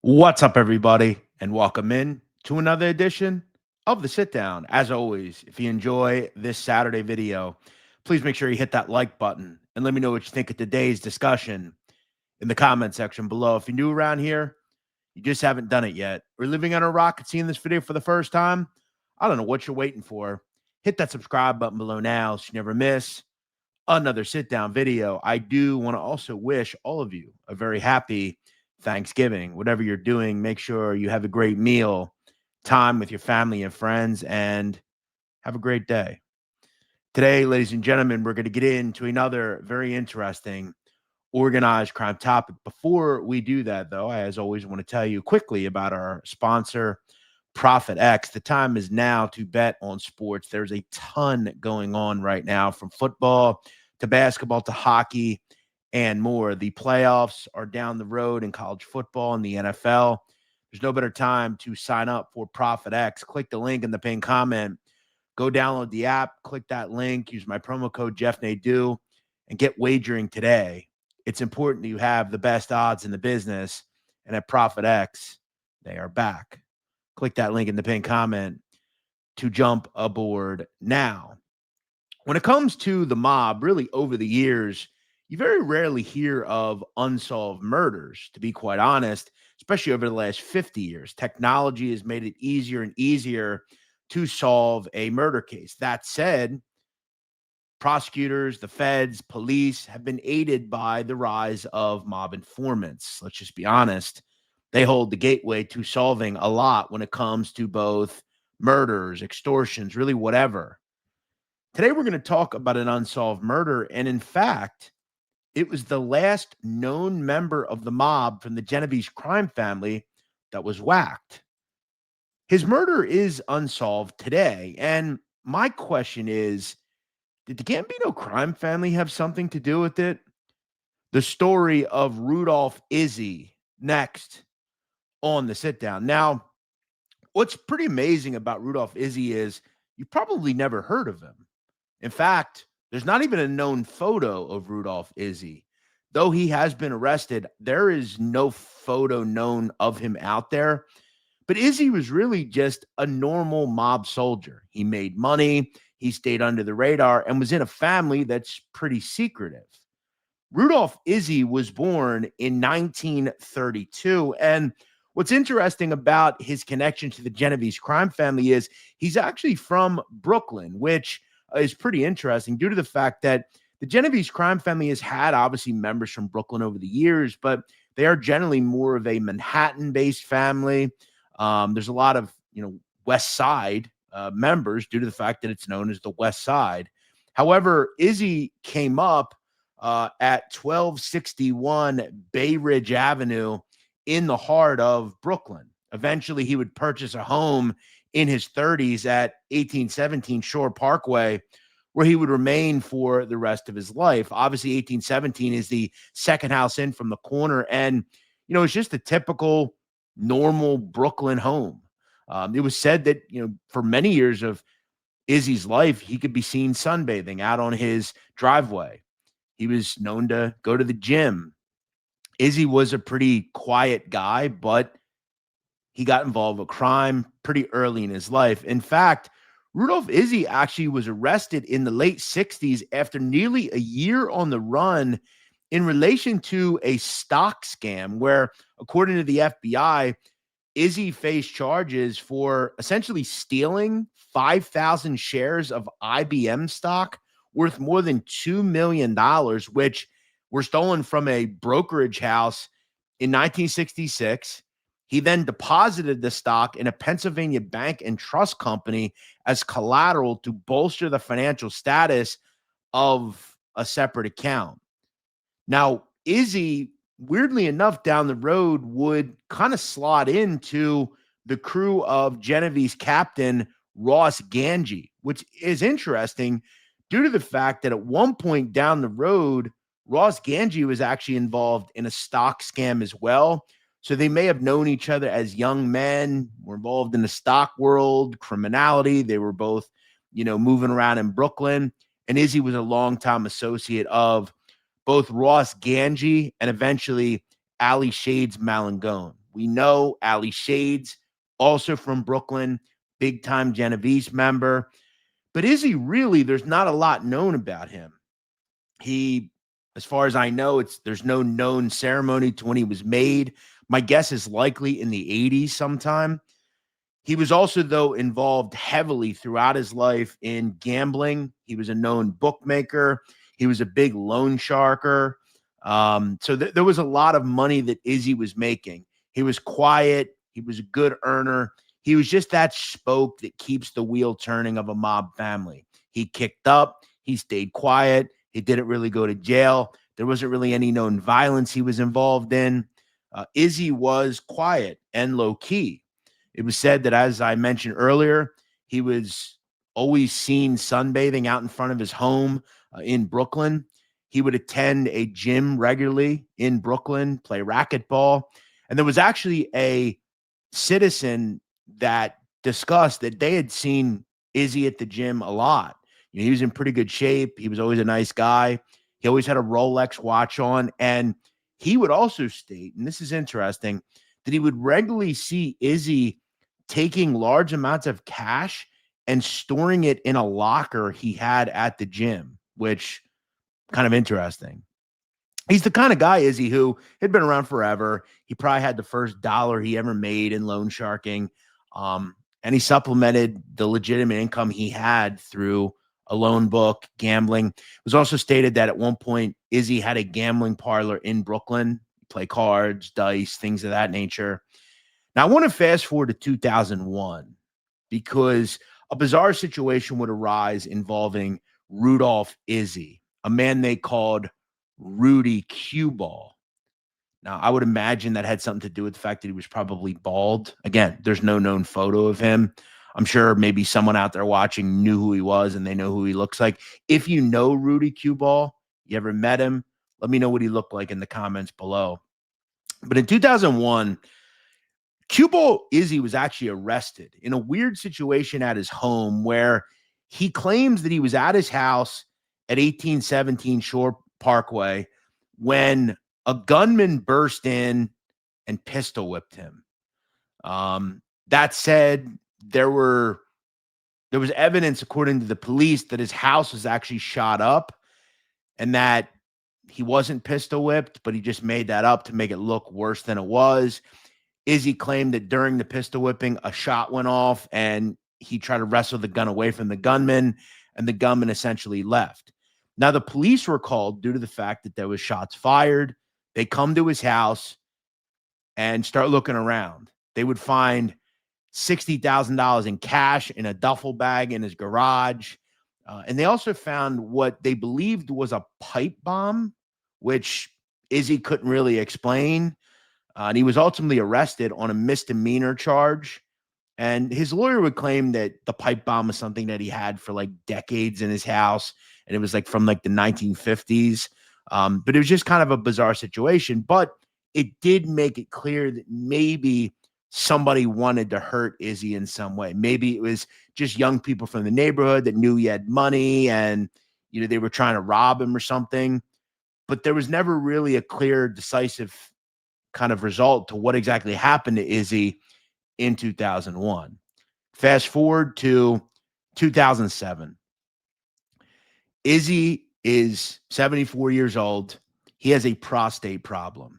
What's up, everybody, and welcome in to another edition of the Sit Down. As always, if you enjoy this Saturday video, please make sure you hit that like button and let me know what you think of today's discussion in the comment section below. If you're new around here, you just haven't done it yet, or living on a rock and seeing this video for the first time, I don't know what you're waiting for. Hit that subscribe button below now so you never miss another sit down video. I do want to also wish all of you a very happy Thanksgiving. Whatever you're doing, make sure you have a great meal, time with your family and friends, and have a great day. Today, ladies and gentlemen, we're going to get into another very interesting organized crime topic. Before we do that, though, I, as always, want to tell you quickly about our sponsor, Profit X. The time is now to bet on sports. There's a ton going on right now, from football to basketball to hockey and more. The playoffs are down the road in college football and the NFL. There's no better time to sign up for Profit X. Click the link in the pinned comment. Go download the app, click that link, use my promo code Jeff Nadu, and get wagering today. It's important that you have the best odds in the business, and at Profit X, they are back. Click that link in the pinned comment to jump aboard now. When it comes to the mob, really over the years, you very rarely hear of unsolved murders, to be quite honest, especially over the last 50 years. Technology has made it easier and easier to solve a murder case. That said, prosecutors, the feds, police have been aided by the rise of mob informants. Let's just be honest. They hold the gateway to solving a lot when it comes to both murders, extortions, really whatever. Today, we're going to talk about an unsolved murder. And in fact, it was the last known member of the mob from the Genovese crime family that was whacked. His murder is unsolved today. And my question is, did the Gambino crime family have something to do with it? The story of Rudolph Izzi next on the sit down. Now, what's pretty amazing about Rudolph Izzi is you probably never heard of him. In fact, there's not even a known photo of Rudolph Izzi. Though he has been arrested, there is no photo known of him out there. But Izzi was really just a normal mob soldier. He made money, he stayed under the radar, and was in a family that's pretty secretive. Rudolph Izzi was born in 1932, and what's interesting about his connection to the Genovese crime family is he's actually from Brooklyn, which is pretty interesting due to the fact that the Genovese crime family has had obviously members from Brooklyn over the years, but they are generally more of a Manhattan-based family. There's a lot of, West Side members due to the fact that it's known as the West Side. However, Izzi came up at 1261 Bay Ridge Avenue in the heart of Brooklyn. Eventually, he would purchase a home in his 30s at 1817 Shore Parkway, where he would remain for the rest of his life. Obviously, 1817 is the second house in from the corner, and, it's just a typical normal Brooklyn home. It was said that, for many years of Izzi's life, he could be seen sunbathing out on his driveway. He was known to go to the gym. Izzi was a pretty quiet guy, but he got involved with crime pretty early in his life. In fact, Rudolph Izzi actually was arrested in the late 60s after nearly a year on the run in relation to a stock scam where, according to the FBI, Izzi faced charges for essentially stealing 5,000 shares of IBM stock worth more than $2 million, which were stolen from a brokerage house in 1966. He then deposited the stock in a Pennsylvania bank and trust company as collateral to bolster the financial status of a separate account. Now, Izzi, weirdly enough, down the road would kind of slot into the crew of Genovese captain Ross Ganji, which is interesting due to the fact that at one point down the road, Ross Ganji was actually involved in a stock scam as well. So they may have known each other as young men, were involved in the stock world, criminality. They were both, moving around in Brooklyn. And Izzi was a longtime associate of both Ross Ganji and eventually Ali Shades Malangone, we know. Ali Shades, also from Brooklyn, big-time Genovese member. But Izzi, really, there's not a lot known about him. He, as far as I know, there's no known ceremony to when he was made. My guess is likely in the 80s sometime. He was also, though, involved heavily throughout his life in gambling. He was a known bookmaker. He was a big loan sharker. So there was a lot of money that Izzi was making. He was quiet. He was a good earner. He was just that spoke that keeps the wheel turning of a mob family. He kicked up. He stayed quiet. He didn't really go to jail. There wasn't really any known violence he was involved in. Izzi was quiet and low-key. It was said that, as I mentioned earlier, he was always seen sunbathing out in front of his home in Brooklyn. He would attend a gym regularly in Brooklyn, play racquetball. And there was actually a citizen that discussed that they had seen Izzi at the gym a lot. You know, he was in pretty good shape. He was always a nice guy. He always had a Rolex watch on. And he would also state, and this is interesting, that he would regularly see Izzi taking large amounts of cash and storing it in a locker he had at the gym, which kind of interesting. He's the kind of guy, Izzi, who had been around forever. He probably had the first dollar he ever made in loan sharking. And he supplemented the legitimate income he had through a loan book, gambling. It was also stated that at one point, Izzi had a gambling parlor in Brooklyn, play cards, dice, things of that nature. Now, I want to fast forward to 2001 because a bizarre situation would arise involving Rudolph Izzi, a man they called Rudy Cue Ball. Now, I would imagine that had something to do with the fact that he was probably bald. Again, there's no known photo of him. I'm sure maybe someone out there watching knew who he was and they know who he looks like. If you know Rudy Cue Ball, you ever met him, let me know what he looked like in the comments below. But in 2001, Cue Ball Izzi was actually arrested in a weird situation at his home where he claims that he was at his house at 1817 Shore Parkway when a gunman burst in and pistol whipped him. That said, there was evidence, according to the police, that his house was actually shot up and that he wasn't pistol whipped, but he just made that up to make it look worse than it was. Izzi claimed that during the pistol whipping, a shot went off and he tried to wrestle the gun away from the gunman, and the gunman essentially left. Now, the police were called due to the fact that there was shots fired. They come to his house and start looking around. They would find $60,000 in cash in a duffel bag in his garage. And they also found what they believed was a pipe bomb, which Izzi couldn't really explain. And he was ultimately arrested on a misdemeanor charge. And his lawyer would claim that the pipe bomb was something that he had for like decades in his house. And it was like from like the 1950s. But it was just kind of a bizarre situation. But it did make it clear that maybe somebody wanted to hurt Izzi in some way. Maybe it was just young people from the neighborhood that knew he had money and, you know, they were trying to rob him or something. But there was never really a clear, decisive kind of result to what exactly happened to Izzi in 2001. Fast forward to 2007. Izzi is 74 years old. He has a prostate problem.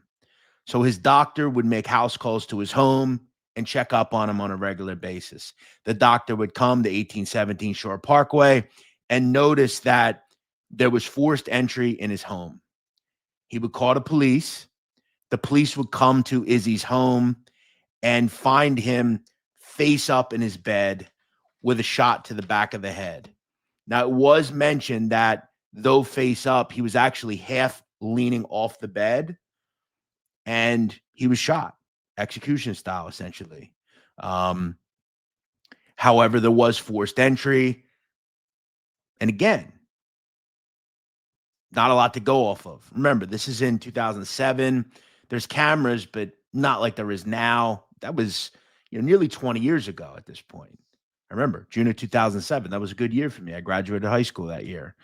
So his doctor would make house calls to his home and check up on him on a regular basis. The doctor would come to 1817 Shore Parkway and notice that there was forced entry in his home. He would call the police. The police would come to Izzi's home and find him face up in his bed with a shot to the back of the head. Now, it was mentioned that though face up, he was actually half leaning off the bed and he was shot, execution style, essentially. However, there was forced entry. And again, not a lot to go off of. Remember, this is in 2007. There's cameras, but not like there is now. That was, you know, nearly 20 years ago at this point. I remember June of 2007. That was a good year for me. I graduated high school that year.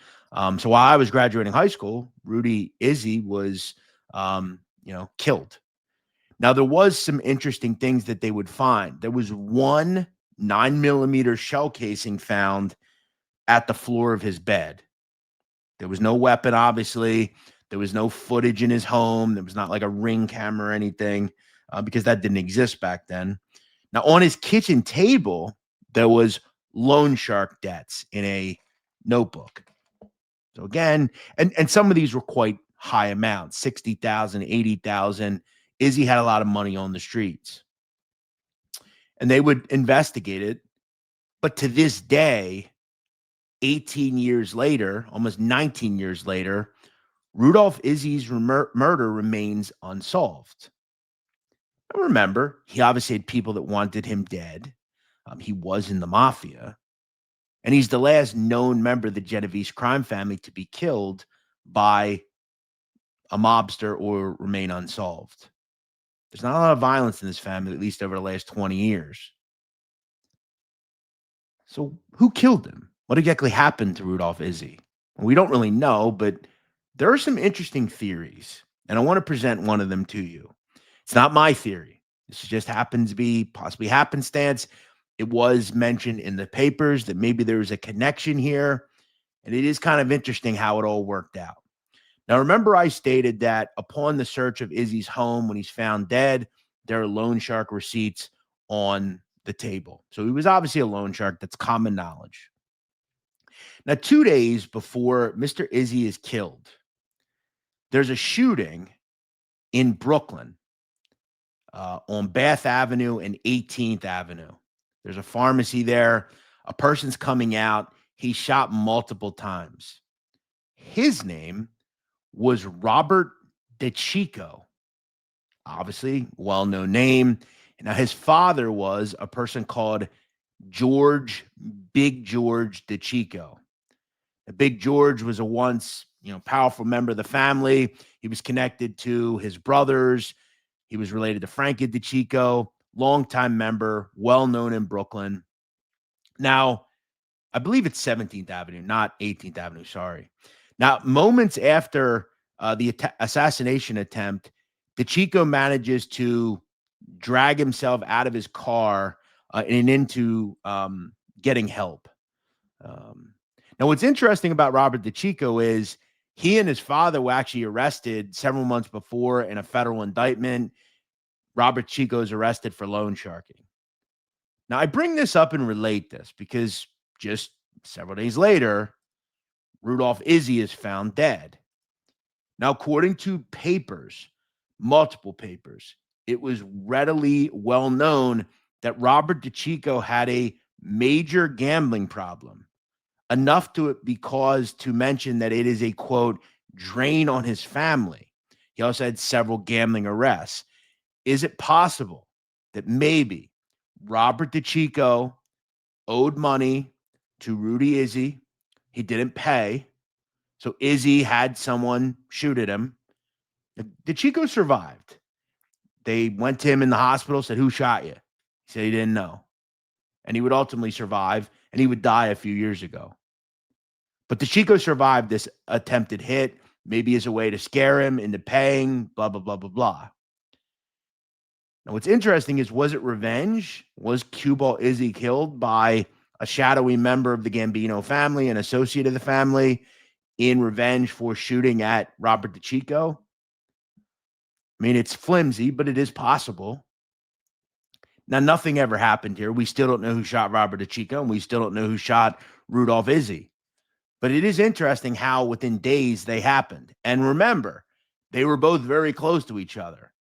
So while I was graduating high school, Rudy Izzi was, killed. Now, there was some interesting things that they would find. There was one 9mm shell casing found at the floor of his bed. There was no weapon, obviously. There was no footage in his home. There was not like a Ring camera or anything because that didn't exist back then. Now, on his kitchen table, there was loan shark debts in a notebook. So again, and some of these were quite high amounts, 60,000, 80,000. Izzi had a lot of money on the streets. And they would investigate it. But to this day, 18 years later, almost 19 years later, Rudolph Izzi's murder remains unsolved. And remember, he obviously had people that wanted him dead. He was in the mafia. And he's the last known member of the Genovese crime family to be killed by a mobster or remain unsolved. There's not a lot of violence in this family, at least over the last 20 years. So who killed him? What exactly happened to Rudolph Izzi? Well, we don't really know, but there are some interesting theories, and I want to present one of them to you. It's not my theory. This just happens to be possibly happenstance. It was mentioned in the papers that maybe there was a connection here, and it is kind of interesting how it all worked out. Now, remember I stated that upon the search of Izzi's home when he's found dead, there are loan shark receipts on the table. So he was obviously a loan shark. That's common knowledge. Now, 2 days before Mr. Izzi is killed, there's a shooting in Brooklyn on Bath Avenue and 18th Avenue. There's a pharmacy there. A person's coming out. He's shot multiple times. His name was Robert DeCicco. Obviously, well-known name. Now, his father was a person called Big George DeCicco. Big George was a once, powerful member of the family. He was connected to his brothers. He was related to Frankie DeCicco, longtime member, well-known in Brooklyn. Now, I believe it's 17th Avenue, not 18th Avenue, sorry. Now, moments after the assassination attempt, DeCicco manages to drag himself out of his car and into getting help. Now, what's interesting about Robert DeCicco is he and his father were actually arrested several months before in a federal indictment. Robert DeCicco is arrested for loan sharking. Now, I bring this up and relate this because just several days later, Rudolph Izzi is found dead. Now, according to papers, multiple papers, it was readily well known that Robert DeCicco had a major gambling problem, enough to be caused to mention that it is a, quote, drain on his family. He also had several gambling arrests. Is it possible that maybe Robert DeCicco owed money to Rudy Izzi? He didn't pay. So Izzi had someone shoot at him. DeCicco survived. They went to him in the hospital, said, "Who shot you?" He said he didn't know. And he would ultimately survive, and he would die a few years ago. But DeCicco survived this attempted hit, maybe as a way to scare him into paying, blah, blah, blah, blah, blah. Now, what's interesting is, was it revenge? Was Cue Ball Izzi killed by a shadowy member of the Gambino family, an associate of the family, in revenge for shooting at Robert DeCicco? I mean, it's flimsy, but it is possible. Now, nothing ever happened here. We still don't know who shot Robert DeCicco, and we still don't know who shot Rudolph Izzi. But it is interesting how within days they happened. And remember, they were both very close to each other.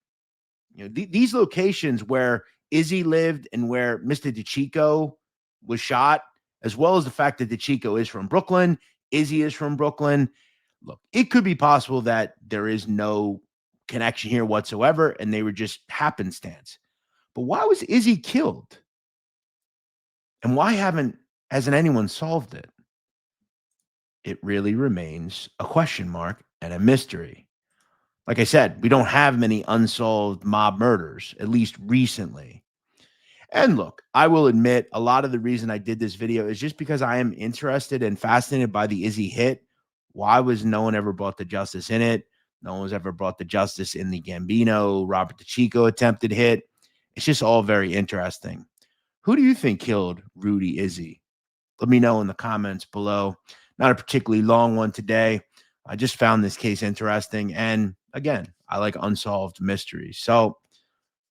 These locations where Izzi lived and where Mr. DeCicco was shot, as well as the fact that DeCicco is from Brooklyn, Izzi is from Brooklyn. Look, it could be possible that there is no connection here whatsoever, and they were just happenstance. But why was Izzi killed? And why hasn't anyone solved it? It really remains a question mark and a mystery. Like I said, we don't have many unsolved mob murders, at least recently. And look, I will admit a lot of the reason I did this video is just because I am interested and fascinated by the Izzi hit. Why was no one ever brought to justice in it? No one was ever brought to justice in the Gambino, Robert DeCicco attempted hit. It's just all very interesting. Who do you think killed Rudy Izzi? Let me know in the comments below. Not a particularly long one today. I just found this case interesting. And again, I like unsolved mysteries. So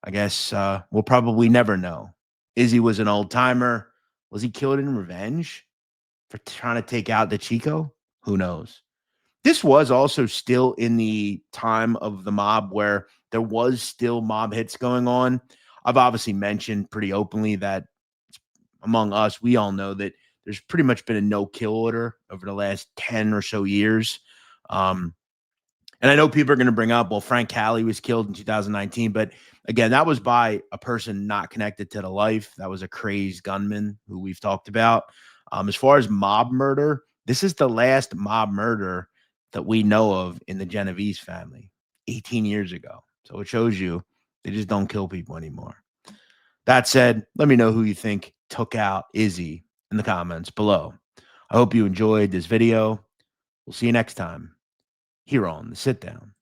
I guess we'll probably never know. Izzi was an old timer. Was he killed in revenge for trying to take out DeCicco? Who knows? This was also still in the time of the mob where there was still mob hits going on. I've obviously mentioned pretty openly that among us, we all know that there's pretty much been a no-kill order over the last 10 or so years. And I know people are going to bring up, well, Frank Cali was killed in 2019, but again, that was by a person not connected to the life. That was a crazed gunman who we've talked about. As far as mob murder, this is the last mob murder that we know of in the Genovese family 18 years ago. So it shows you they just don't kill people anymore. That said, let me know who you think took out Izzi in the comments below. I hope you enjoyed this video. We'll see you next time here on the Sit Down.